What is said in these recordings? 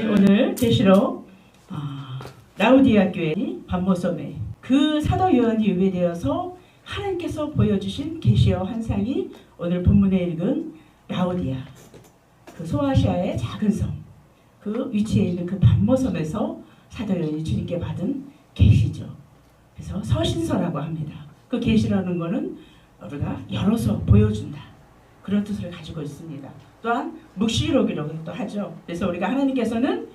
오늘 계시록 라우디아 교회 반모섬에 그 사도 요한이 예배되어서 하나님께서 보여주신 계시의 환상이 오늘 본문에 읽은 라우디아, 그 소아시아의 작은 섬, 그 위치에 있는 그 반모섬에서 사도 요한이 주님께 받은 계시죠. 그래서 서신서라고 합니다. 그 계시라는 거는 우리가 열어서 보여준다, 그런 뜻을 가지고 있습니다. 또한 묵시록이라고 또 하죠. 그래서 우리가 하나님께서는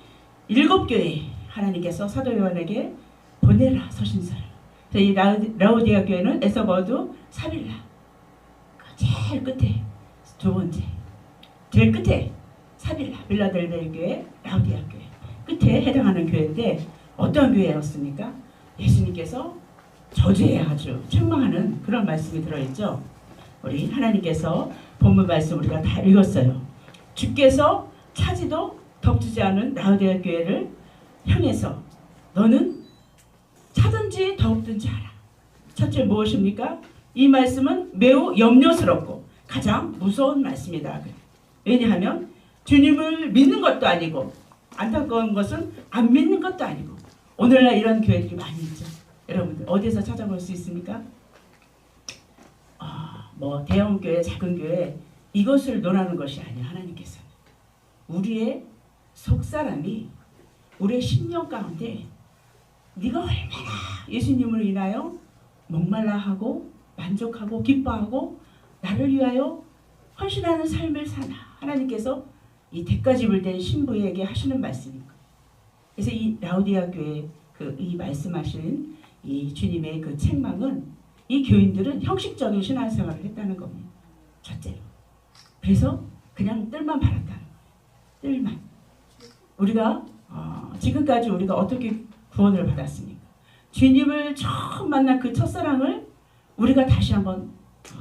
7교회 하나님께서 사도 요한에게 보내라 서신서를. 이 라우디아 교회는 에서버드 사빌라, 제일 끝에 두 번째, 제일 끝에 사빌라, 빌라델베 교회, 라우디아 교회 끝에 해당하는 교회인데 어떤 교회였습니까? 예수님께서 저주에 아주 책망하는 그런 말씀이 들어있죠. 우리 하나님께서 본문 말씀 우리가 다 읽었어요. 주께서 차지도 덮치지 않은 라우디아 교회를 향해서 너는 차든지 덮든지 하라. 첫째 무엇입니까? 이 말씀은 매우 염려스럽고 가장 무서운 말씀이다. 왜냐하면 주님을 믿는 것도 아니고 안타까운 것은 안 믿는 것도 아니고 오늘날 이런 교회들이 많이 있죠. 여러분들 어디서 찾아볼 수 있습니까? 뭐 대형 교회, 작은 교회 이것을 논하는 것이 아니야. 하나님께서는 우리의 속사람이 우리의 심령 가운데 네가 얼마나 예수님을 인하여 목말라하고 만족하고 기뻐하고 나를 위하여 헌신하는 삶을 사나. 하나님께서 이 대가집을 댄 신부에게 하시는 말씀입니다. 그래서 이 라우디아 교회 이 말씀하시는 이 주님의 그 책망은 이 교인들은 형식적인 신앙생활을 했다는 겁니다. 첫째로. 그래서 그냥 뜰만 팔았다는 거예요. 뜰만. 우리가 지금까지 우리가 어떻게 구원을 받았습니까? 주님을 처음 만난 그 첫사랑을 우리가 다시 한번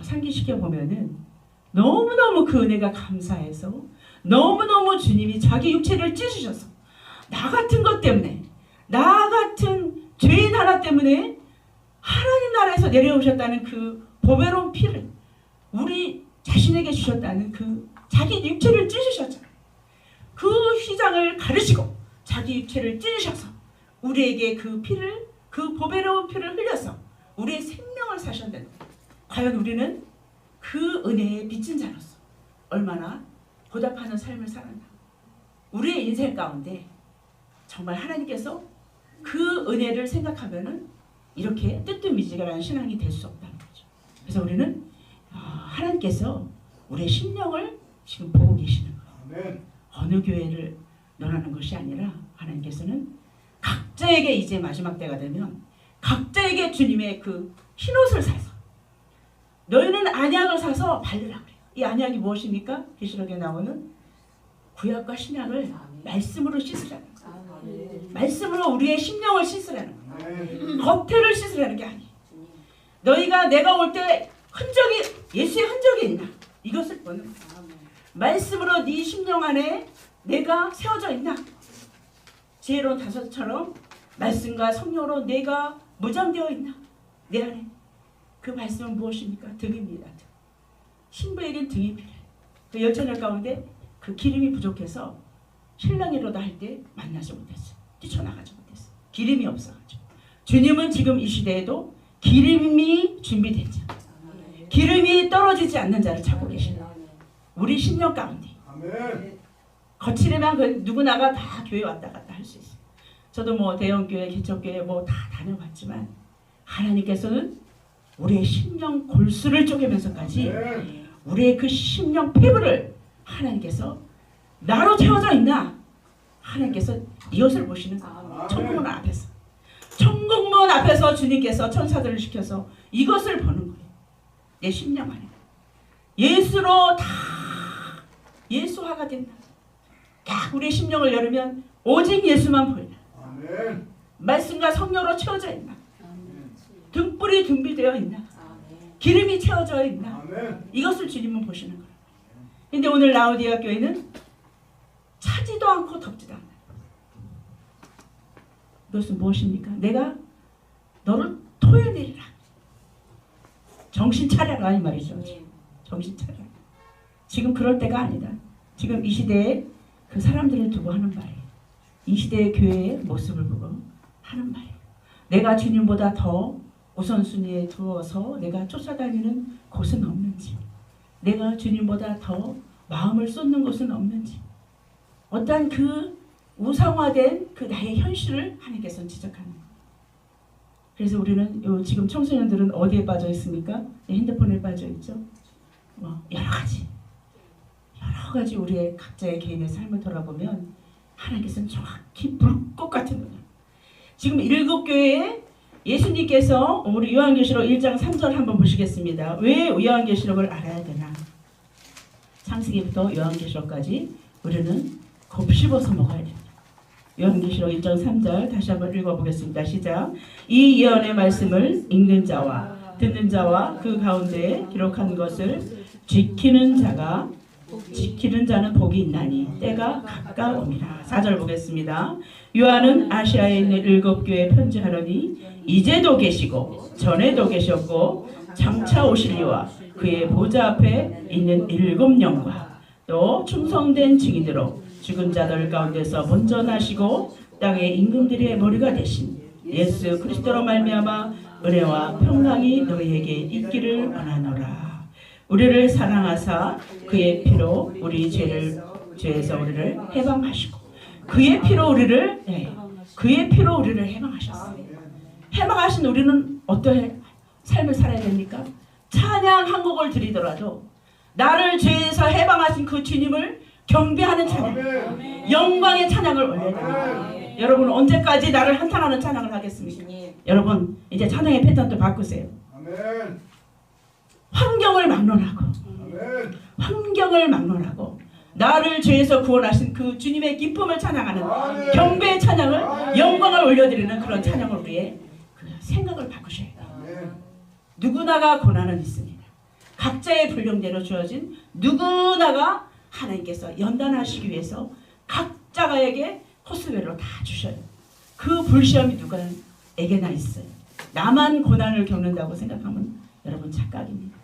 상기시켜 보면은 너무너무 그 은혜가 감사해서 너무너무 주님이 자기 육체를 찢으셔서 나 같은 것 때문에, 나 같은 죄인 하나 때문에 하나님 나라에서 내려오셨다는 그 보배로운 피를 우리 자신에게 주셨다는 그 자기 육체를 찢으셨잖아요. 그 휘장을 가르시고 자기 육체를 찢으셔서 우리에게 그 피를, 그 보배로운 피를 흘려서 우리의 생명을 사셨는데 과연 우리는 그 은혜에 빚진 자로서 얼마나 보답하는 삶을 살았나. 우리의 인생 가운데 정말 하나님께서 그 은혜를 생각하면은 이렇게 뜨뜻미지근한 신앙이 될 수 없다는 거죠. 그래서 우리는 하나님께서 우리의 심령을 지금 보고 계시는 거예요. 아멘. 어느 교회를 논하는 것이 아니라 하나님께서는 각자에게 이제 마지막 때가 되면 각자에게 주님의 그 흰옷을 사서 너희는 안약을 사서 바르라 그래요. 이 안약이 무엇입니까? 계시록에 나오는 구약과 신약을 말씀으로 씻으라는 거예요. 말씀으로 우리의 심령을 씻으라는 거예요. 겉에를 씻으라는 게 아니에요. 너희가 내가 올 때 흔적이, 예수의 흔적이 있나? 이것을 보는 거예요. 말씀으로 네 심령 안에 내가 세워져 있나? 지혜로운 다섯처럼 말씀과 성령으로 내가 무장되어 있나? 내 안에. 그 말씀은 무엇입니까? 등입니다. 신부에겐 등이 필요해요. 그 열처녀 가운데 그 기름이 부족해서 신랑이로다 할 때 만나지 못했어요. 뛰쳐나가지 못했어요. 기름이 없어가지고. 주님은 지금 이 시대에도 기름이 준비된 자, 기름이 떨어지지 않는 자를 찾고 계시다. 우리 심령 가운데. 거칠으면 그 누구나가 다 교회 왔다 갔다 할 수 있어요. 저도 뭐 대형교회, 개척교회 뭐 다 다녀봤지만 하나님께서는 우리의 심령 골수를 쪼개면서까지 우리의 그 심령 폐부를 하나님께서 나로 채워져 있나? 하나님께서 이것을 보시는 거예요. 천국문 앞에서. 천국문 앞에서 주님께서 천사들을 시켜서 이것을 보는 거예요. 내 심령 안에. 예수로 다 예수화가 된다. 딱 우리의 심령을 열으면 오직 예수만 보이나. 아멘. 말씀과 성령으로 채워져 있나. 아멘. 등불이 준비되어 있나. 아멘. 기름이 채워져 있나. 아멘. 이것을 주님은 보시는 거예요. 근데 오늘 라우디아 교회는 차지도 않고 덮지도 않아요. 이것은 무엇입니까? 내가 너를 토해내리라. 정신 차려라 이 말이죠. 정신 차려라. 지금 그럴 때가 아니다. 지금 이 시대에 그 사람들을 두고 하는 말이에요. 이 시대의 교회의 모습을 보고 하는 말이에요. 내가 주님보다 더 우선순위에 두어서 내가 쫓아다니는 곳은 없는지, 내가 주님보다 더 마음을 쏟는 곳은 없는지, 어떠한 그 우상화된 그 나의 현실을 하나님께서는 지적하는 거예요. 그래서 우리는 지금 청소년들은 어디에 빠져 있습니까? 핸드폰에 빠져 있죠. 여러 가지 우리의 각자의 개인의 삶을 돌아보면 하나님께서는 정확히 불꽃 같은 눈을. 지금 7교회에 예수님께서 우리 요한계시록 1장 3절 한번 보시겠습니다. 왜 요한계시록을 알아야 되나? 창세기부터 요한계시록까지 우리는 곱씹어서 먹어야 됩니다. 요한계시록 1장 3절 다시 한번 읽어보겠습니다. 시작. 이 예언의 말씀을 읽는 자와 듣는 자와 그 가운데 기록한 것을 지키는 자는 복이 있나니 때가 가까움이라. 4절 보겠습니다. 요한은 아시아에 있는 7교회에 편지하노니 이제도 계시고 전에도 계셨고 장차 오실 이와 그의 보좌 앞에 있는 7영과 또 충성된 증인으로 죽은 자들 가운데서 먼저 나시고 땅의 임금들의 머리가 되신 예수 그리스도로 말미암아 은혜와 평강이 너희에게 있기를 원하노라. 우리를 사랑하사 그의 피로 우리 죄에서 우리를 해방하시고 그의 피로 우리를 해방하셨어요. 해방하신 우리는 어떠한 삶을 살아야 됩니까? 찬양 한 곡을 드리더라도 나를 죄에서 해방하신 그 주님을 경배하는 찬양, 영광의 찬양을 올려야 됩니다. 여러분 언제까지 나를 한탄하는 찬양을 하겠습니까? 여러분 이제 찬양의 패턴도 바꾸세요. 환경을 막론하고 나를 죄에서 구원하신 그 주님의 기쁨을 찬양하는 경배의 찬양을, 영광을 올려드리는 그런 찬양을 우리의 그 생각을 바꾸셔야 돼요. 누구나가 고난은 있습니다. 각자의 분량대로 주어진 누구나가 하나님께서 연단하시기 위해서 각자가에게 호스웨로 다 주셔요. 그 불시험이 누구에게나 있어요. 나만 고난을 겪는다고 생각하면 여러분 착각입니다.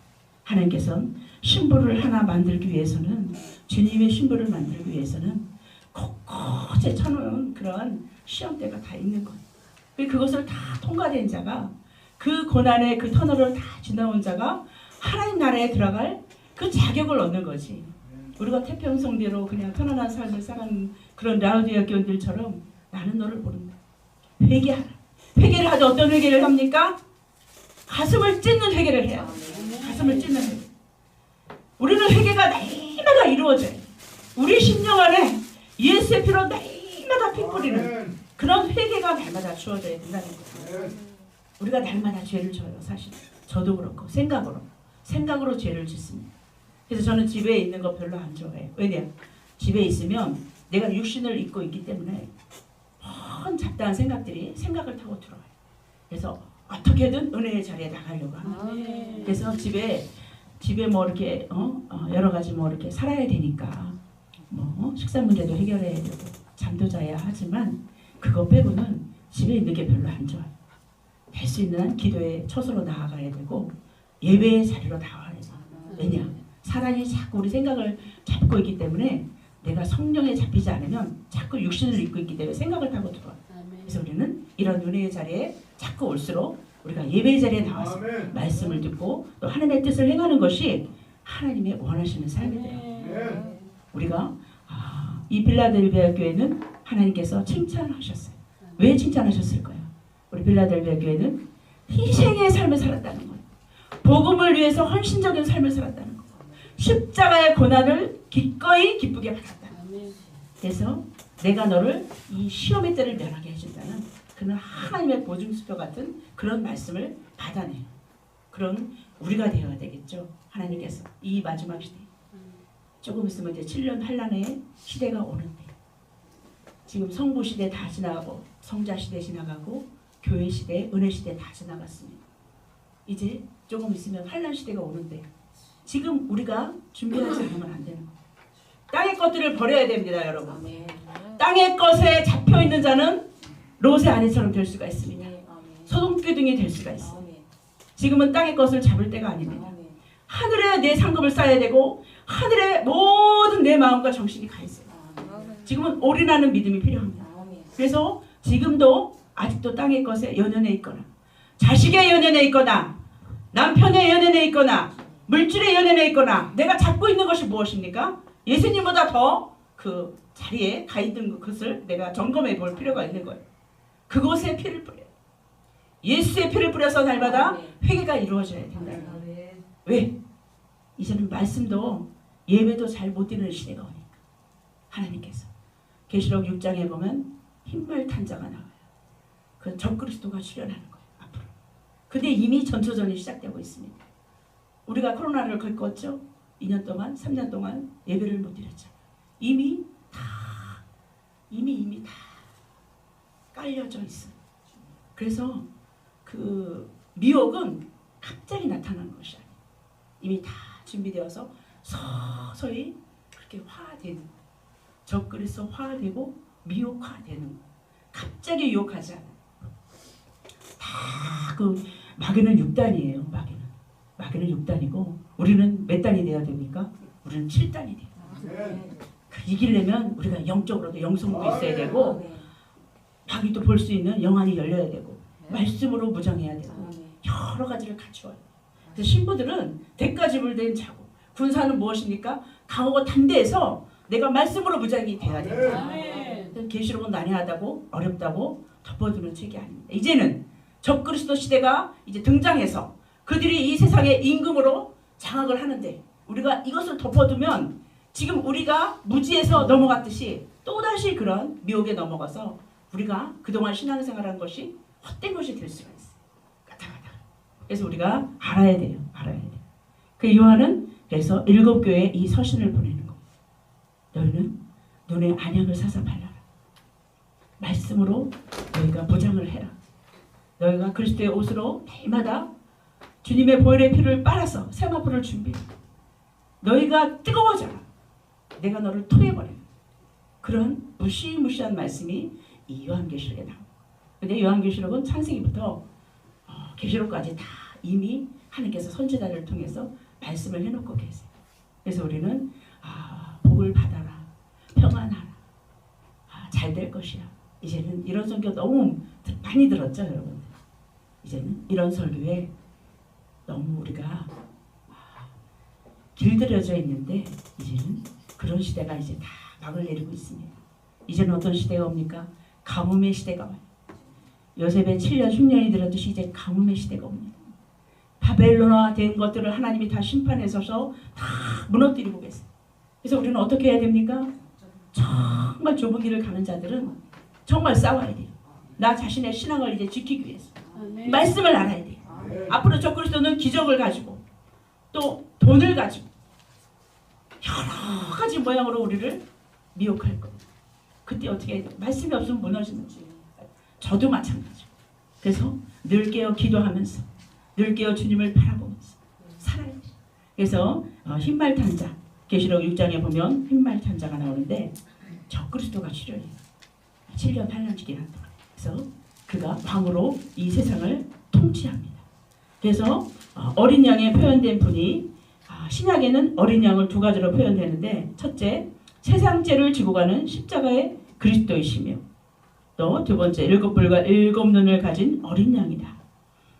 하나님께서는 신부를 하나 만들기 위해서는, 주님의 신부를 만들기 위해서는 곳곳에 쳐놓은 그러한 시험대가 다 있는 거예요. 그것을 다 통과된 자가, 그 고난의 그 터널을 다 지나온 자가 하나님 나라에 들어갈 그 자격을 얻는 거지. 우리가 태평성대로 그냥 편안한 삶을 살아가는 그런 라우디아 교인들처럼 나는 너를 모른다. 회개하라. 회개를 하되 어떤 회개를 합니까? 가슴을 찢는 회개를 해야 돼. 가슴을 찢는 회개. 우리는 회개가 날마다 이루어져요. 우리 심령 안에 예수의 피로 날마다 피 뿌리는 그런 회개가 날마다 주어져야 된다는 거예요. 우리가 날마다 죄를 져요. 사실 저도 그렇고 생각으로 죄를 짓습니다. 그래서 저는 집에 있는 거 별로 안 좋아해요. 왜냐? 집에 있으면 내가 육신을 입고 있기 때문에 먼 잡다한 생각들이 생각을 타고 들어와요. 그래서 어떻게든 은혜의 자리에 나가려고 합니다. 그래서 집에 뭐 이렇게 여러 가지 뭐 이렇게 살아야 되니까 뭐 식사 문제도 해결해야 되고 잠도 자야 하지만 그거 빼고는 집에 있는 게 별로 안 좋아요. 할 수 있는 한 기도의 처소로 나아가야 되고 예배의 자리로 나와야 돼요. 왜냐? 사단이 자꾸 우리 생각을 잡고 있기 때문에 내가 성령에 잡히지 않으면 자꾸 육신을 입고 있기 때문에 생각을 타고 들어와요. 그래서 우리는 이런 은혜의 자리에 자꾸 올수록 우리가 예배의 자리에 나와서 말씀을 듣고 또 하나님의 뜻을 행하는 것이 하나님의 원하시는 삶이 돼요. 우리가 이 빌라델비아 교회는 하나님께서 칭찬하셨어요. 왜 칭찬하셨을까요? 우리 빌라델비아 교회는 희생의 삶을 살았다는 거예요. 복음을 위해서 헌신적인 삶을 살았다는 거예요. 십자가의 고난을 기꺼이 기쁘게 받았다. 그래서 내가 너를 이 시험의 때를 면하게 해준다는 그런 하나님의 보증수표 같은 그런 말씀을 받아내요. 그런 우리가 되어야 되겠죠. 하나님께서 이 마지막 시대 조금 있으면 이제 7년 환란의 시대가 오는데 지금 성부 시대 다 지나가고 성자 시대 지나가고 교회 시대, 은혜 시대 다 지나갔습니다. 이제 조금 있으면 환란 시대가 오는데 지금 우리가 준비하지 않으면 안 되는 거예요. 땅의 것들을 버려야 됩니다, 여러분. 땅의 것에 잡혀있는 자는 롯의 아내처럼 될 수가 있습니다. 소돔기둥이 될 수가 있어요. 지금은 땅의 것을 잡을 때가 아닙니다. 하늘에 내 상급을 쌓아야 되고 하늘에 모든 내 마음과 정신이 가 있어요. 지금은 올인하는 믿음이 필요합니다. 그래서 지금도 아직도 땅의 것에 연연해 있거나 자식의 연연해 있거나 남편의 연연해 있거나 물질의 연연해 있거나 내가 잡고 있는 것이 무엇입니까? 예수님보다 더 그 자리에 가 있는 것을 내가 점검해 볼 필요가 있는 거예요. 그곳에 피를 뿌려요. 예수의 피를 뿌려서 날마다 회개가 이루어져야 된다. 왜? 이제는 말씀도 예배도 잘 못 드리는 시대가 오니까 하나님께서 계시록 6장에 보면 흰말 탄자가 나와요. 그 적그리스도가 출현하는 거예요. 앞으로. 근데 이미 전초전이 시작되고 있습니다. 우리가 코로나를 겪었죠. 2년 동안 3년 동안 예배를 못 드렸잖아요. 이미 다 깔려져 있어요. 그래서 그 미혹은 갑자기 나타나는 것이 아니에요. 이미 다 준비되어서 서서히 그렇게 화되는 거예요. 적그리스도 화되고 미혹화되는 거예요. 갑자기 유혹하지 않아요. 다 그 마귀는 6단이에요. 마귀는 6단이고 우리는 몇 단이 돼야 됩니까? 우리는 7단이 돼요. 이기려면 우리가 영적으로도 영성도 있어야 되고 마귀도 볼 수 있는 영안이 열려야 되고 말씀으로 무장해야 되고 여러 가지를 갖추어야 돼요. 그래서 신부들은 대가지불된 자고 군사는 무엇입니까? 강하고 담대해서 내가 말씀으로 무장이 돼야 돼요. 계시록은 난해하다고 어렵다고 덮어두는 책이 아닙니다. 이제는 적그리스도 시대가 이제 등장해서 그들이 이 세상의 임금으로 장악을 하는데 우리가 이것을 덮어두면 지금 우리가 무지에서 넘어갔듯이 또다시 그런 미혹에 넘어가서 우리가 그동안 신앙생활한 것이 헛된 것이 될 수가 있어요. 가다가다. 그래서 우리가 알아야 돼요. 그 요한은 그래서 7교회에 이 서신을 보내는 거예요. 너희는 눈에 안약을 사서 발라라. 말씀으로 너희가 보장을 해라. 너희가 그리스도의 옷으로 매일마다 주님의 보혈의 피를 빨아서 세마포를 준비해. 너희가 뜨거워져라. 내가 너를 토해버려. 그런 무시무시한 말씀이 이 요한계시록에 나옵니다. 근데 요한계시록은 창세기부터 계시록까지 다 이미 하나님께서 선지자를 통해서 말씀을 해놓고 계세요. 그래서 우리는 복을 받아라. 평안하라. 잘 될 것이야. 이제는 이런 설교 너무 많이 들었죠, 여러분. 이제는 이런 설교에 너무 우리가 길들여져 있는데 이제는 그런 시대가 이제 다 막을 내리고 있습니다. 이제는 어떤 시대가 옵니까? 가뭄의 시대가 와요. 요셉의 7년 10년이 들었듯이 이제 가뭄의 시대가 옵니다. 바벨론화 된 것들을 하나님이 다 심판해 서서 다 무너뜨리고 계세요. 그래서 우리는 어떻게 해야 됩니까? 정말 좁은 길을 가는 자들은 정말 싸워야 돼요. 나 자신의 신앙을 이제 지키기 위해서. 말씀을 알아야 돼요. 앞으로 적그리스도는 기적을 가지고 또 돈을 가지고 여러 가지 모양으로 우리를 미혹할 거예요. 그때 어떻게 해야 돼요? 말씀이 없으면 무너지는 거예요. 저도 마찬가지예요. 그래서 늘 깨어 기도하면서 늘 깨어 주님을 바라보면서 살아야 돼요. 그래서 흰말 탄자 계시록 6장에 보면 흰말 탄자가 나오는데 적그리스도가 출현해요. 7년 8년씩이나 동안. 그래서 그가 왕으로 이 세상을 통치합니다. 그래서 어린 양에 표현된 분이 신약에는 어린 양을 두 가지로 표현되는데 첫째, 세상죄를 지고 가는 십자가의 그리스도이시며 또 두 번째, 7뿔과 7눈을 가진 어린 양이다.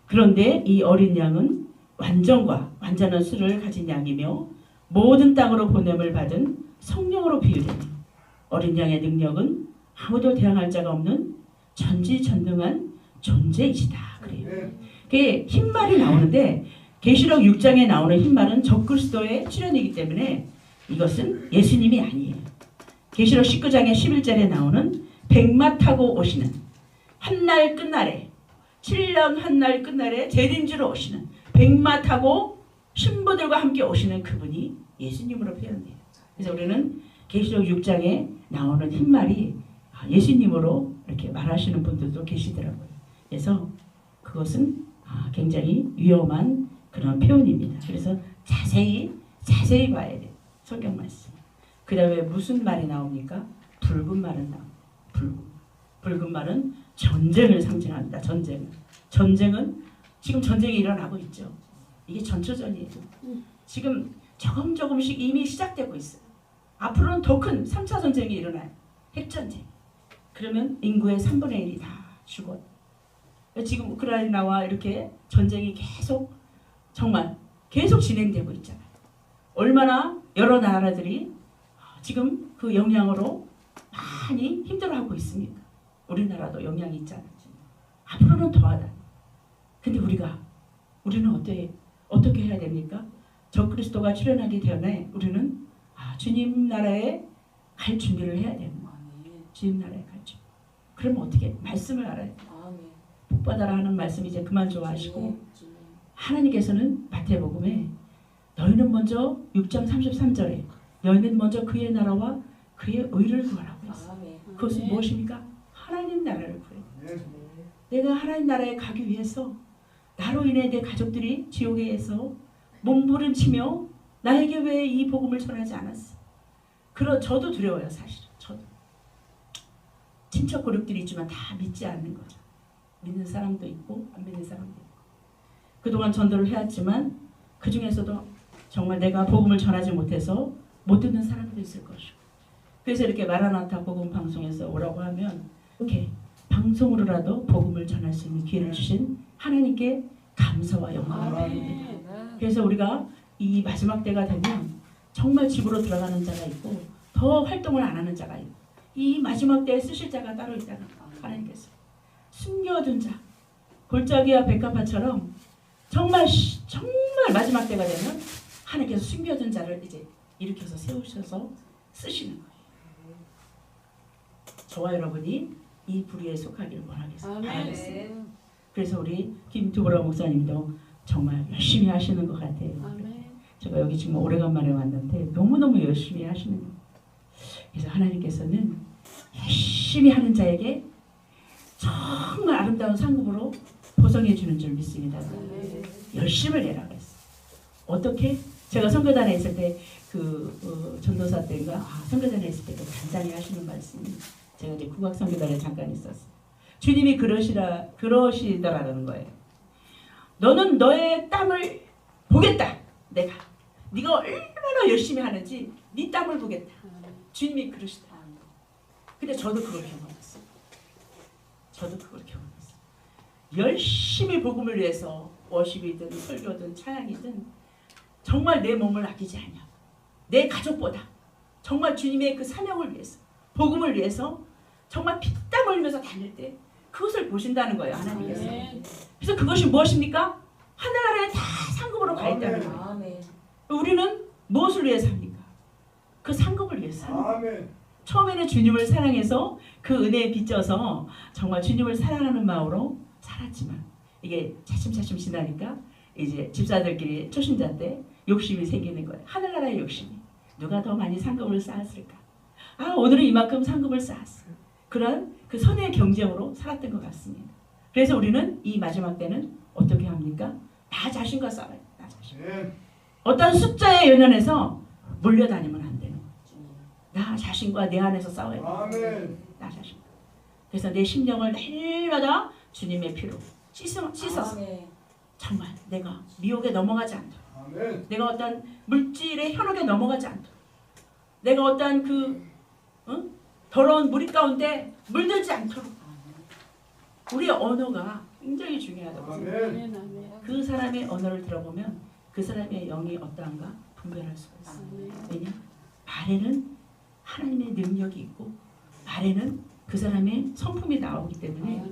그런데 이 어린 양은 완전한 수를 가진 양이며 모든 땅으로 보냄을 받은 성령으로 비유되며 어린 양의 능력은 아무도 대항할 자가 없는 전지전능한 존재이시다. 그래요. 그게 흰말이 나오는데 계시록 6장에 나오는 흰말은 적그리스도의 출현이기 때문에 이것은 예수님이 아니에요. 계시록 19장의 11절에 나오는 백마 타고 오시는 한날 끝날에 7년 한날 끝날에 재림주로 오시는 백마 타고 신부들과 함께 오시는 그분이 예수님으로 표현돼요. 그래서 우리는 계시록 6장에 나오는 흰말이 예수님으로 이렇게 말하시는 분들도 계시더라고요. 그래서 그것은 굉장히 위험한 그런 표현입니다. 그래서 자세히 봐야 돼요. 성경 말씀. 그 다음에 무슨 말이 나옵니까? 붉은 말은 나옵니다. 붉은 말은 전쟁을 상징합니다. 전쟁은 지금 전쟁이 일어나고 있죠. 이게 전초전이에요. 지금 조금씩 이미 시작되고 있어요. 앞으로는 더 큰 3차 전쟁이 일어나요. 핵전쟁. 그러면 인구의 3분의 1이 다 죽어요. 지금 우크라이나와 이렇게 전쟁이 계속 정말 계속 진행되고 있잖아요. 얼마나 여러 나라들이 지금 그 영향으로 많이 힘들어하고 있습니까? 우리나라도 영향이 있잖아요. 앞으로는 더하다. 근데 우리는 어떻게 해야 됩니까? 적그리스도가 출현하기 전에 우리는 주님 나라에 갈 준비를 해야 되는 거예요. 주님 나라에 갈 준비. 그러면 어떻게? 말씀을 알아야 돼요. 복 받아라 하는 말씀 이제 그만 좋아하시고 하나님께서는 마태복음에 너희는 먼저 6장 33절에 너희는 먼저 그의 나라와 그의 의를 구하라고 했어요. 그것은 무엇입니까? 하나님 나라를 구해요. 내가 하나님 나라에 가기 위해서 나로 인해 내 가족들이 지옥에서 몸부림치며 나에게 왜 이 복음을 전하지 않았어? 저도 두려워요. 사실은 저도 친척 고륙들이 있지만 다 믿지 않는 거죠. 믿는 사람도 있고 안 믿는 사람도 있고 그동안 전도를 해왔지만 그 중에서도 정말 내가 복음을 전하지 못해서 못 듣는 사람도 있을 것이고 그래서 이렇게 마라나타 복음 방송에서 오라고 하면 이렇게 방송으로라도 복음을 전할 수 있는 기회를 주신 하나님께 감사와 영광을 드립니다. 그래서 우리가 이 마지막 때가 되면 정말 집으로 들어가는 자가 있고 더 활동을 안 하는 자가 있고 이 마지막 때에 쓰실 자가 따로 있다는 하나님께서 숨겨둔 자 골짜기와 백합화처럼 정말 마지막 때가 되면 하나님께서 숨겨둔 자를 이제 일으켜서 세우셔서 쓰시는 거예요. 저와 여러분이 이 부류에 속하기를 바라겠습니다. 그래서 우리 김두보라 목사님도 정말 열심히 하시는 것 같아요. 제가 여기 지금 오래간만에 왔는데 너무너무 열심히 하시는 거예요. 그래서 하나님께서는 열심히 하는 자에게 정말 아름다운 상급으로 보상해 주는 줄 믿습니다. 열심을 내라 그랬어요. 어떻게? 제가 선교단에 있을 때 전도사 때인가 선교단에 있을 때 간단히 하시는 말씀이 제가 이제 국악 선교단에 잠깐 있었어요. 주님이 그러시더라는 거예요. 너는 너의 땀을 보겠다. 네가 얼마나 열심히 하는지 네 땀을 보겠다. 주님이 그러시다. 근데 저도 그걸 경험했어요. 열심히 복음을 위해서 워십이든 설교든 찬양이든 정말 내 몸을 아끼지 않냐. 내 가족보다 정말 주님의 그 사명을 위해서 복음을 위해서 정말 피땀 흘리면서 다닐 때 그것을 보신다는 거예요. 하나님께서. 그래서 그것이 무엇입니까? 하늘나라에 다 상급으로 가 있다는 거예요. 우리는 무엇을 위해서 합니까? 그 상급을 위해서 하는 거예요. 처음에는 주님을 사랑해서 그 은혜에 빚져서 정말 주님을 사랑하는 마음으로 살았지만 이게 차츰차츰 지나니까 이제 집사들끼리 초신자 때 욕심이 생기는 거예요. 하늘나라의 욕심이. 누가 더 많이 상급을 쌓았을까? 오늘은 이만큼 상급을 쌓았어. 그런 그 선의 경쟁으로 살았던 것 같습니다. 그래서 우리는 이 마지막 때는 어떻게 합니까? 나 자신과 싸워요. 나 자신. 어떤 숫자에 연연해서 몰려다니면 안 되는 거예요. 나 자신과 내 안에서 싸워야 돼요. 나 자신. 그래서 내 심령을 날마다 주님의 피로 씻어서 정말 내가 미혹에 넘어가지 않도록 내가 어떤 물질의 현혹에 넘어가지 않도록 내가 어떤 더러운 무리 가운데 물들지 않도록 우리의 언어가 굉장히 중요하다고 생각해요. 그 사람의 언어를 들어보면 그 사람의 영이 어떠한가 분별할 수가 있어요. 왜냐? 말에는 하나님의 능력이 있고 말에는 그 사람의 성품이 나오기 때문에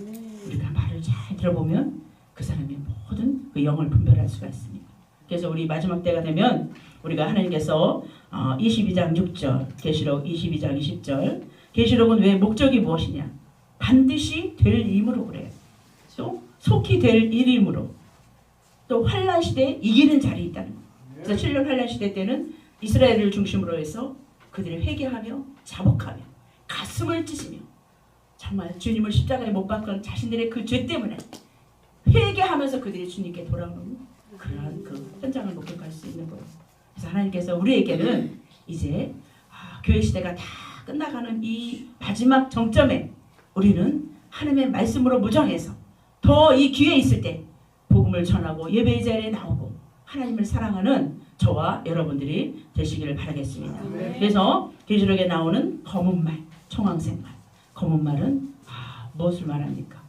우리가 말을 잘 들어보면 그 사람의 모든 그 영을 분별할 수가 있습니다. 그래서 우리 마지막 때가 되면 우리가 하나님께서 22장 6절 계시록 22장 20절 계시록은 왜 목적이 무엇이냐? 반드시 될 임으로 그래요. 또 속히 될 일임으로 또 환란 시대에 이기는 자리 있다는 거예요. 그래서 7년 환란 시대 때는 이스라엘을 중심으로 해서 그들이 회개하며 자복하며 가슴을 찢으며 정말 주님을 십자가에 못 박은 자신들의 그 죄 때문에 회개하면서 그들이 주님께 돌아오는 그러한 그 현장을 목격할 수 있는 거예요. 그래서 하나님께서 우리에게는 이제 교회 시대가 다 끝나가는 이 마지막 정점에 우리는 하나님의 말씀으로 무정해서 더 이 기회에 있을 때 복음을 전하고 예배의 자리에 나오고 하나님을 사랑하는 저와 여러분들이 되시기를 바라겠습니다. 그래서 계시록에 나오는 검은 말, 청황색 말, 검은 말은 무엇을 말합니까?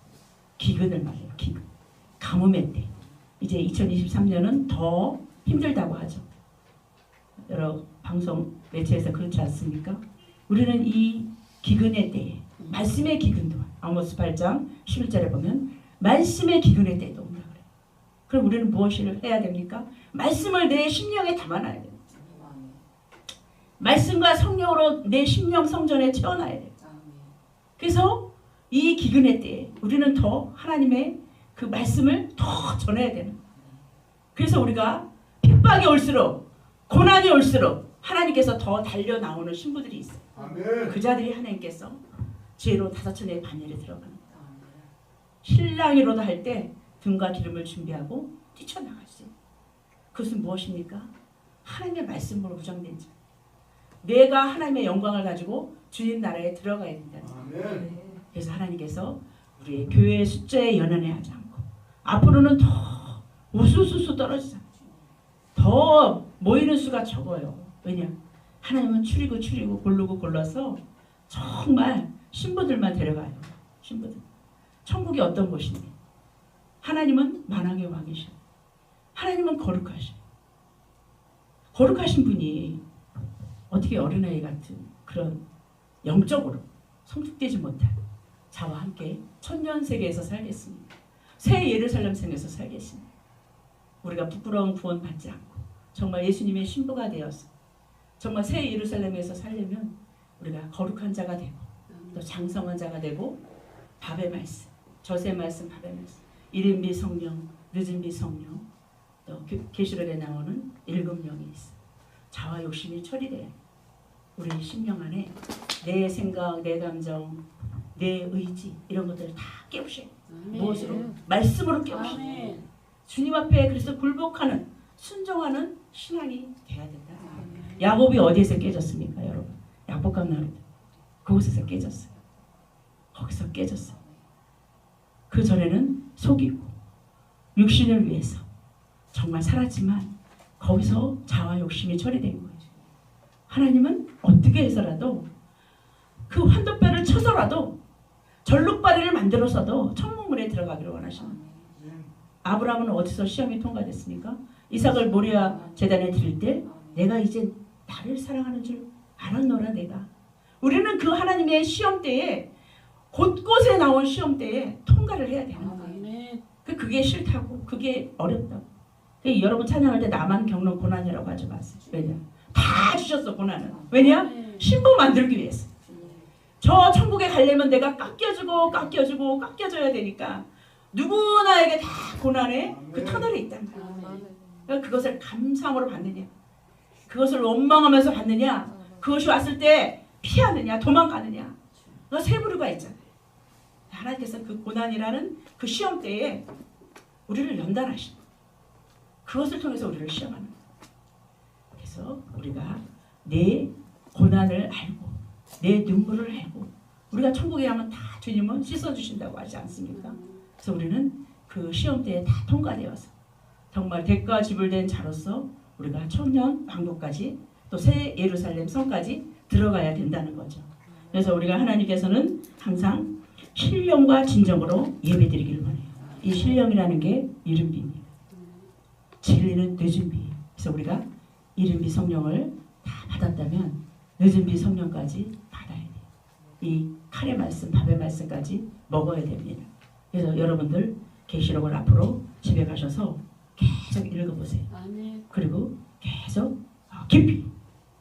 기근을 말해요. 기근. 가뭄의 때. 이제 2023년은 더 힘들다고 하죠. 여러 방송 매체에서 그렇지 않습니까? 우리는 이 기근의 때에 말씀의 기근도 아모스 8장 11절에 보면 말씀의 기근의 때도 온다 그래요. 그럼 우리는 무엇을 해야 됩니까? 말씀을 내 심령에 담아놔야 됩니다. 말씀과 성령으로 내 심령 성전에 채워놔야 돼요. 그래서 이 기근의 때에 우리는 더 하나님의 그 말씀을 더 전해야 되는 거예요. 그래서 우리가 핍박이 올수록 고난이 올수록 하나님께서 더 달려 나오는 신부들이 있어요. 아멘. 그 자들이 하나님께서 지혜로 5천의 반열에 들어가는 거예요. 신랑이로다 할 때 등과 기름을 준비하고 뛰쳐나가지. 그것은 무엇입니까? 하나님의 말씀으로 무장된 자. 내가 하나님의 영광을 가지고 주님 나라에 들어가야 된다는 거예요. 아멘. 그래서 하나님께서 우리의 교회의 숫자에 연연해하지 않고 앞으로는 더 우수수수 떨어지잖아요. 더 모이는 수가 적어요. 왜냐? 하나님은 추리고 고르고 골라서 정말 신부들만 데려가요. 신부들. 천국이 어떤 곳인데? 하나님은 만왕의 왕이셔. 하나님은 거룩하셔. 거룩하신 분이 어떻게 어린아이 같은 그런 영적으로 성숙되지 못한 자와 함께 천년 세계에서 살겠습니다. 새 예루살렘 성에서 살겠습니다. 우리가 부끄러운 구원 받지 않고 정말 예수님의 신부가 되어서 정말 새 예루살렘에서 살려면 우리가 거룩한 자가 되고 또 장성한 자가 되고 밥의 말씀, 젖의 말씀, 밥의 말씀, 이른 비 성령, 늦은 비 성령, 또 계시록에 나오는 일금령이 있어. 자와 욕심이 처리돼야 우리 심령 안에 내 생각, 내 감정, 내 의지 이런 것들을 다 깨우셔야 돼요. 무엇으로? 말씀으로 깨우셔야 주님 앞에 그래서 굴복하는 순종하는 신앙이 돼야 된다. 야곱이 어디에서 깨졌습니까, 여러분? 야복강 나루 그곳에서 깨졌어요. 거기서 깨졌어요. 그 전에는 속이고 육신을 위해서 정말 살았지만 거기서 자와 욕심이 처리된 거예요. 하나님은 어떻게 해서라도 그 환도뼈를 쳐서라도 절룩바리를 만들어서도 천문물에 들어가기를 원하시는 거예요. 아브라함은 어디서 시험이 통과됐습니까? 이삭을 모리아 제단에 드릴 때 내가 이제 나를 사랑하는 줄 알았노라 내가. 우리는 그 하나님의 시험 때에 곳곳에 나온 시험 때에 통과를 해야 되는 거예요. 그게 싫다고 그게 어렵다고. 여러분 찬양할 때 나만 겪는 고난이라고 하지 마세요. 왜냐? 다 주셨어 고난은. 왜냐? 신부 만들기 위해서. 저 천국에 가려면 내가 깎여줘야 되니까 누구나에게 다 고난의 그 터널이 있단 말이에요. 그러니까 그것을 감사함으로 받느냐, 그것을 원망하면서 받느냐, 그것이 왔을 때 피하느냐, 도망가느냐, 세 부류가 있잖아요. 하나님께서 그 고난이라는 그 시험 때에 우리를 연단하시는 거예요. 그것을 통해서 우리를 시험하는 거예요. 그래서 우리가 내 고난을 알고 내 눈물을 알고 우리가 천국에 가면 다 주님은 씻어주신다고 하지 않습니까? 그래서 우리는 그 시험 때에 다 통과되어서 정말 대가 지불된 자로서 우리가 천년 왕국까지 또 새 예루살렘 성까지 들어가야 된다는 거죠. 그래서 우리가 하나님께서는 항상 신령과 진정으로 예배드리기를 원해요. 이 신령이라는 게 이른비입니다. 진리는 늦은 비. 그래서 우리가 이른비 성령을 다 받았다면 늦은 비 성령까지 받아야 돼요. 이 칼의 말씀, 밥의 말씀까지 먹어야 됩니다. 그래서 여러분들 계시록을 앞으로 집에 가셔서 계속 읽어보세요. 그리고 계속 깊이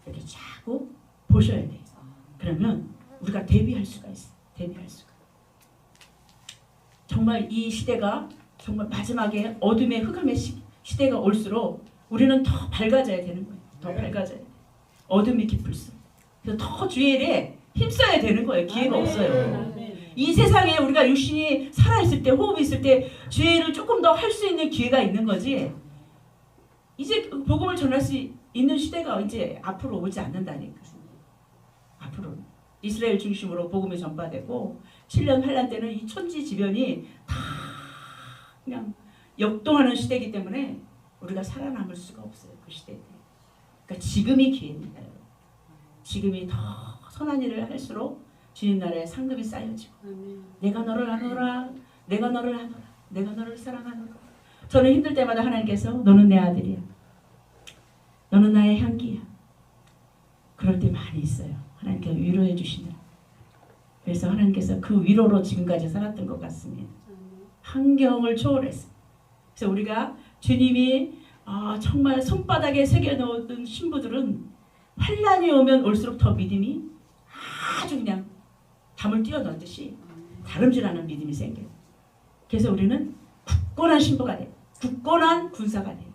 이렇게 자꾸 보셔야 돼요. 그러면 우리가 대비할 수가 있어요. 대비할 수가. 정말 이 시대가 정말 마지막에 어둠의 흑암의 시대가 올수록 우리는 더 밝아져야 되는 거예요. 더 밝아져야 돼요. 어둠이 깊을수록. 그래서 더 주의 일에 힘써야 되는 거예요. 기회가 없어요. 이 세상에 우리가 육신이 살아있을 때, 호흡이 있을 때 죄를 조금 더 할 수 있는 기회가 있는 거지. 이제 복음을 전할 수 있는 시대가 이제 앞으로 오지 않는다니까. 앞으로 이스라엘 중심으로 복음이 전파되고 7년 8년 때는 이 천지지변이 다 그냥 역동하는 시대이기 때문에 우리가 살아남을 수가 없어요. 그 시대에. 그러니까 지금이 기회입니다. 여러분. 지금이 더 선한 일을 할수록 주님 나라에 상급이 쌓여지고 내가 너를 아노라, 내가 너를 아노라, 내가 너를 사랑하노라. 저는 힘들 때마다 하나님께서 너는 내 아들이야, 너는 나의 향기야. 그럴 때 많이 있어요. 하나님께서 위로해 주시느라. 그래서 하나님께서 그 위로로 지금까지 살았던 것 같습니다. 환경을 초월해서. 그래서 우리가 주님이 정말 손바닥에 새겨놓은 신부들은 환란이 오면 올수록 더 믿음이 아주 그냥 담을 뛰어넣듯이 다름질하는 믿음이 생겨요. 그래서 우리는 굳건한 신부가 돼요. 굳건한 군사가 돼요.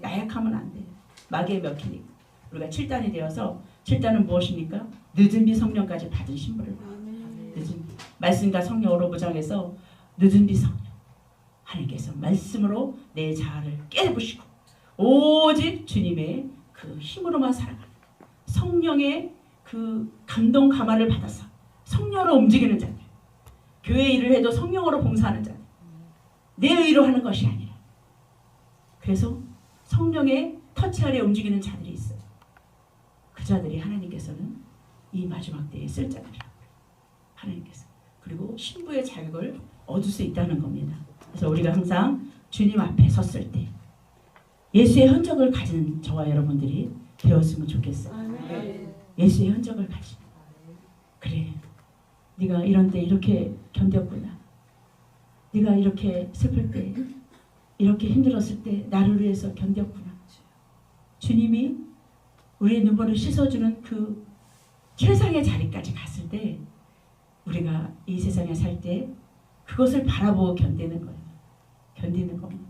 나약하면 안 돼요. 마귀에 먹히니까. 우리가 7단이 되어서 7단은 무엇입니까? 늦은 비 성령까지 받은 신부를 늦은 비. 말씀과 성령으로 무장해서 늦은 비 성령. 하나님께서 말씀으로 내 자아를 깨부시고 오직 주님의 그 힘으로만 살아가는 성령의 그 감동 감화를 받아서 성령으로 움직이는 자들. 교회 일을 해도 성령으로 봉사하는 자들. 내 의로 하는 것이 아니라. 그래서 성령의 터치 아래 움직이는 자들이 있어요. 그 자들이 하나님께서는 이 마지막 때에 쓸 자들이라고 하나님께서. 그리고 신부의 자격을 얻을 수 있다는 겁니다. 그래서 우리가 항상 주님 앞에 섰을 때 예수의 흔적을 가진 저와 여러분들이 되었으면 좋겠어요. 예수의 흔적을 가진. 그래, 네가 이런 때 이렇게 견뎠구나. 네가 이렇게 슬플 때, 이렇게 힘들었을 때 나를 위해서 견뎠구나. 주님이 우리의 눈물을 씻어주는 그 최상의 자리까지 갔을 때 우리가 이 세상에 살 때 그것을 바라보고 견디는 거예요. 견디는 겁니다.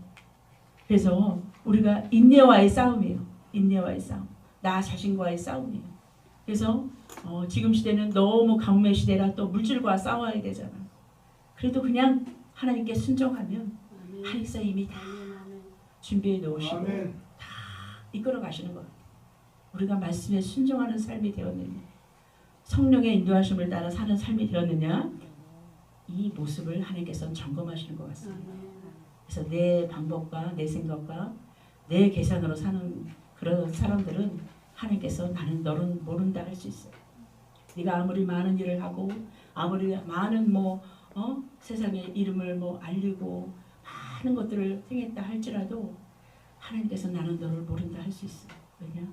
그래서 우리가 인내와의 싸움이에요. 인내와의 싸움. 나 자신과의 싸움이에요. 그래서 지금 시대는 너무 가뭄의 시대라 또 물질과 싸워야 되잖아. 그래도 그냥 하나님께 순종하면 하나님께서 이미 다 준비해 놓으시고 다 이끌어 가시는 것 같아요. 우리가 말씀에 순종하는 삶이 되었느냐, 성령의 인도하심을 따라 사는 삶이 되었느냐, 이 모습을 하나님께서는 점검하시는 것 같습니다. 그래서 내 방법과 내 생각과 내 계산으로 사는 그런 사람들은 하나님께서 나는 너는 모른다 할 수 있어요. 네가 아무리 많은 일을 하고 아무리 많은 세상의 이름을 알리고 많은 것들을 행했다 할지라도 하나님께서 나는 너를 모른다 할 수 있어요. 왜냐?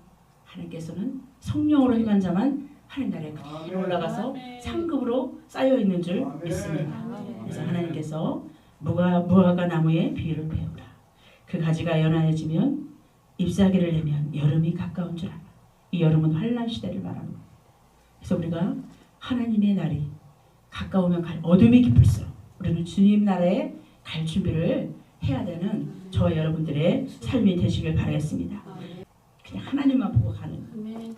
하나님께서는 성령으로 행한 자만 하나님 나라에 그대로 올라가서 상급으로 쌓여 있는 줄 믿습니다. 그래서 하나님께서 무화과 나무의 비유를 배우라. 그 가지가 연하여지면 잎사귀를 내면 여름이 가까운 줄 알아. 이 여름은 환난 시대를 말하는 거예요. 그래서 우리가 하나님의 날이 가까우면 어둠이 깊을수록 우리는 주님 나라에 갈 준비를 해야 되는 저와 여러분들의 삶이 되시길 바라겠습니다. 그냥 하나님만 보고 가는 거예요.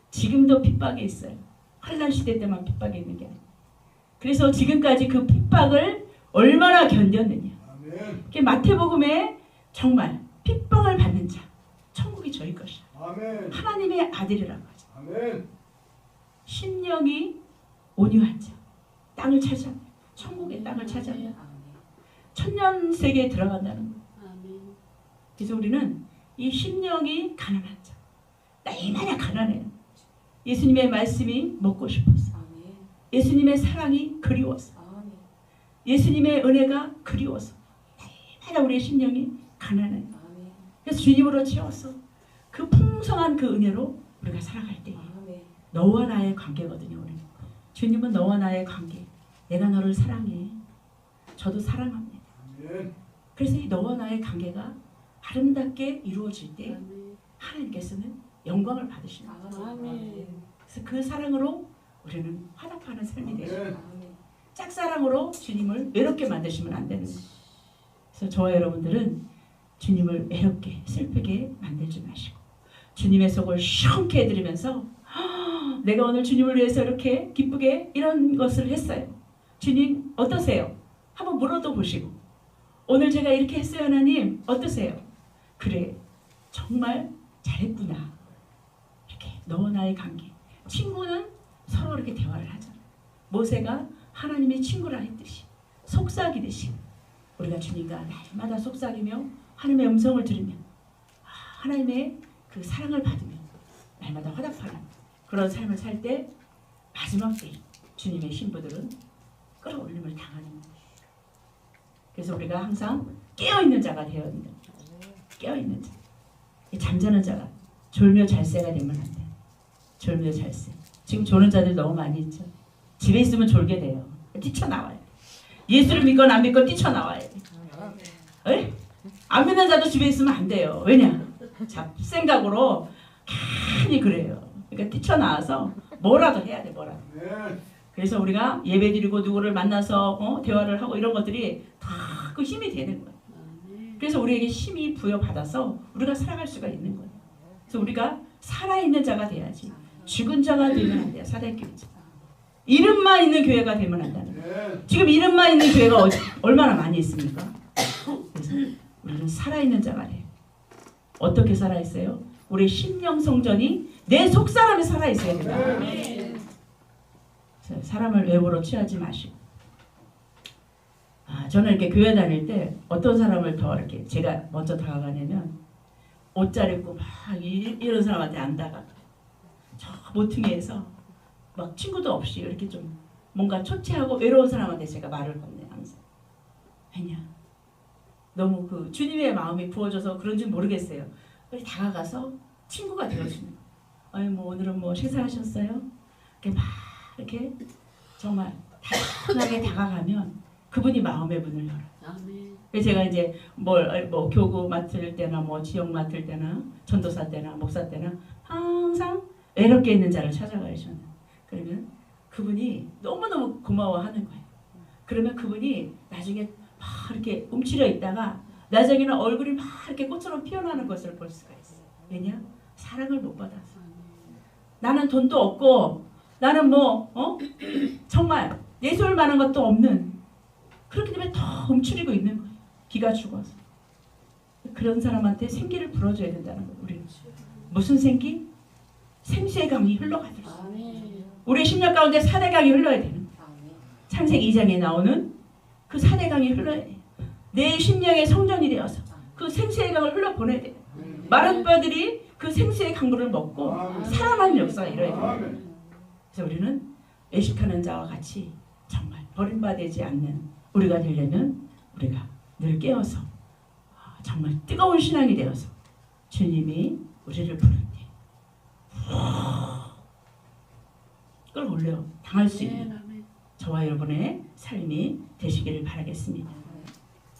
지금도 핍박이 있어요. 환난 시대 때만 핍박이 있는 게 아니에요. 그래서 지금까지 그 핍박을 얼마나 견뎠느냐. 마태복음에 정말 핍박을 받는 자, 천국이 저희 것이야. 아멘. 하나님의 아들이라고 하죠. 아멘. 심령이 온유한 자, 땅을 차지한다. 천국의 땅을 차지한다. 천년 세계에 들어간다는 거예요. 그래서 우리는 이 심령이 가난한 자, 날마다 가난해요. 예수님의 말씀이 먹고 싶어서, 예수님의 사랑이 그리워서, 예수님의 은혜가 그리워서 날마다 우리의 심령이 가난해요. 그래서 주님으로 채워서 그 풍성한 그 은혜로 우리가 살아갈 때 너와 나의 관계거든요. 우리는. 주님은 너와 나의 관계. 내가 너를 사랑해. 저도 사랑합니다. 그래서 이 너와 나의 관계가 아름답게 이루어질 때 하나님께서는 영광을 받으시는 거예요. 그래서 그 사랑으로 우리는 화답하는 삶이 되죠. 짝사랑으로 주님을 외롭게 만드시면 안 되는 거예요. 그래서 저와 여러분들은 주님을 외롭게 슬프게 만들지 마시고 주님의 속을 시원케 해드리면서 내가 오늘 주님을 위해서 이렇게 기쁘게 이런 것을 했어요. 주님 어떠세요? 한번 물어도 보시고 오늘 제가 이렇게 했어요. 하나님 어떠세요? 그래 정말 잘했구나. 이렇게 너와 나의 관계. 친구는 서로 이렇게 대화를 하잖아요. 모세가 하나님의 친구라 했듯이 속삭이듯이 우리가 주님과 날마다 속삭이며 하나님의 음성을 들으며 하나님의 그 사랑을 받으며 날마다 화답하는 그런 삶을 살 때 마지막 때 주님의 신부들은 끌어올림을 당하는 거예요. 그래서 우리가 항상 깨어있는 자가 되어야 된다. 깨어있는 자. 잠자는 자가 졸며 잘새가 되면 안 돼. 졸며 잘새. 지금 조는 자들 너무 많이 있죠. 집에 있으면 졸게 돼요. 뛰쳐나와요. 예수를 믿건 안 믿건 뛰쳐나와야 돼. 에? 안 믿는 자도 집에 있으면 안 돼요. 왜냐? 잡생각으로 괜히 그래요. 그러니까 뛰쳐나와서 뭐라도 해야 돼. 뭐라도. 그래서 우리가 예배드리고 누구를 만나서 대화를 하고 이런 것들이 다 그 힘이 되는 거예요. 그래서 우리에게 힘이 부여받아서 우리가 살아갈 수가 있는 거예요. 그래서 우리가 살아있는 자가 돼야지. 죽은 자가 되면 안 돼요. 사대교회죠. 이름만 있는 교회가 되면 안 된다는 거예요. 지금 이름만 있는 교회가 얼마나 많이 있습니까? 그래서 우리는 살아있는 자가 돼요. 어떻게 살아있어요? 우리 심령 성전이 내 속사람이 살아있어야 된다. 사람을 외모로 취하지 마시고. 저는 이렇게 교회 다닐 때 어떤 사람을 더 이렇게 제가 먼저 다가가냐면 옷 잘 입고 막 이런 사람한테 안 다가가. 저 모퉁이에서 막 친구도 없이 이렇게 좀 뭔가 초췌하고 외로운 사람한테 제가 말을 건네요. 항상. 왜냐? 너무 그 주님의 마음이 부어져서 그런지 모르겠어요. 빨리 다가가서 친구가 되어주는 거예요. 아니 뭐 오늘은 뭐 식사하셨어요? 이렇게 막 이렇게 정말 단순하게 다가가면 그분이 마음의 문을 열어요. 아멘. 그래서 제가 이제 뭐 교구 맡을 때나 뭐 지역 맡을 때나 전도사 때나 목사 때나 항상 외롭게 있는 자를 찾아가요. 저는. 그러면 그분이 너무너무 고마워하는 거예요. 그러면 그분이 나중에 막 이렇게 움츠려 있다가 나중에는 얼굴이 막 이렇게 꽃처럼 피어나는 것을 볼 수가 있어요. 왜냐? 사랑을 못 받아서. 나는 돈도 없고 나는 정말 내세울 만한 것도 없는 그렇기 때문에 더 움츠리고 있는 거예요. 기가 죽어서. 그런 사람한테 생기를 불어줘야 된다는 거예요. 우리는. 무슨 생기? 생수의 강이 흘러가도록. 우리의 심령 가운데 사대강이 흘러야 되는 거예요. 창세기 2장에 나오는 그 사대강이 흘러야 돼요. 내 심령의 성전이 되어서 그 생수의 강을 흘러보내야 돼요. 마른 뼈들이 그 생수의 강물을 먹고 살아나는 역사가 일어나야 돼요. 그래서 우리는 외식하는 자와 같이 정말 버림받지 않는 우리가 되려면 우리가 늘 깨어서 정말 뜨거운 신앙이 되어서 주님이 우리를 부르는데 끌어올려 당할 수 있는 저와 여러분의 삶이 되시기를 바라겠습니다.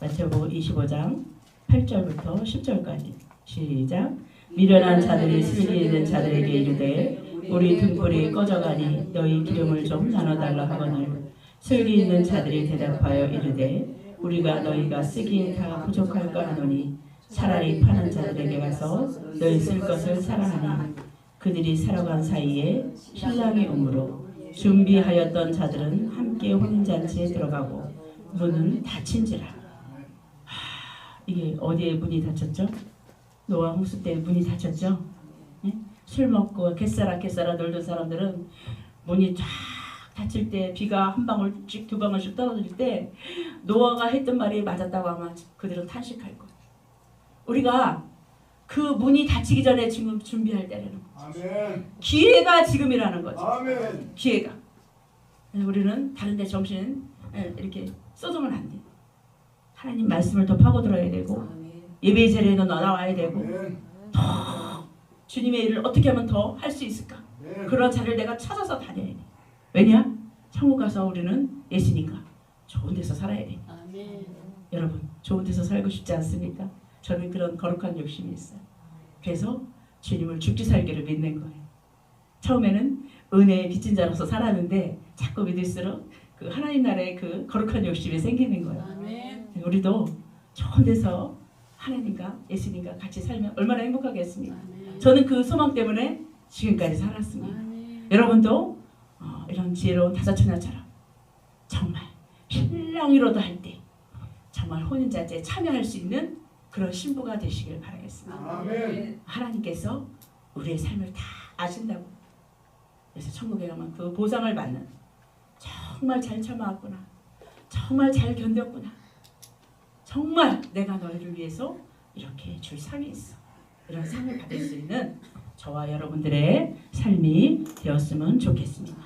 마태복음 25장 8절부터 10절까지 시작. 미련한 자들이 슬기 있는 자들에게 이르되 우리 등불이 꺼져가니 너희 기름을 좀 나눠달라 하거늘 슬기 있는 자들이 대답하여 이르되 우리가 너희가 쓰기에 다 부족할까 하노니 차라리 파는 자들에게 가서 너희 쓸 것을 사라 하니 그들이 살아간 사이에 신랑이 오므로 준비하였던 자들은 함께 혼인잔치에 들어가고 문은 닫힌지라. 이게 어디에 문이 닫혔죠? 노아 홍수 때 문이 닫혔죠? 네? 술 먹고 개싸라 놀던 사람들은 문이 쫙 닫힐 때 비가 한 방울씩 두 방울씩 떨어질 때 노아가 했던 말이 맞았다고 하면 그들은 탄식할 거예요. 우리가 그 문이 닫히기 전에 지금 준비할 때라는 거죠. 아멘. 기회가 지금이라는 거죠. 아멘. 기회가. 우리는 다른 데 정신 이렇게 쏟으면 안 돼요. 하나님 말씀을 더 파고들어야 되고 예배 자리에는 나와야 되고 더 주님의 일을 어떻게 하면 더 할 수 있을까? 그런 자리를 내가 찾아서 다녀야 돼. 왜냐? 천국 가서 우리는 예수니까 좋은 데서 살아야 돼. 아멘. 여러분 좋은 데서 살고 싶지 않습니까? 저는 그런 거룩한 욕심이 있어요. 그래서 주님을 죽기 살기를 믿는 거예요. 처음에는 은혜의 빚진 자로서 살았는데 자꾸 믿을수록 그 하나님 나라의 그 거룩한 욕심이 생기는 거예요. 아멘. 우리도 좋은 데서 하나님과 예수님과 같이 살면 얼마나 행복하겠습니까? 아멘. 저는 그 소망 때문에 지금까지 살았습니다. 아멘. 여러분도 이런 지혜로운 다사처녀처럼 정말 신랑이로도 할 때 정말 혼인잔치에 참여할 수 있는 그런 신부가 되시길 바라겠습니다. 아멘. 하나님께서 우리의 삶을 다 아신다고. 그래서 천국에 가면 그 보상을 받는 정말 잘 참아왔구나. 정말 잘 견뎠구나. 정말 내가 너희를 위해서 이렇게 줄 상이 있어. 이런 상을 받을 수 있는 저와 여러분들의 삶이 되었으면 좋겠습니다.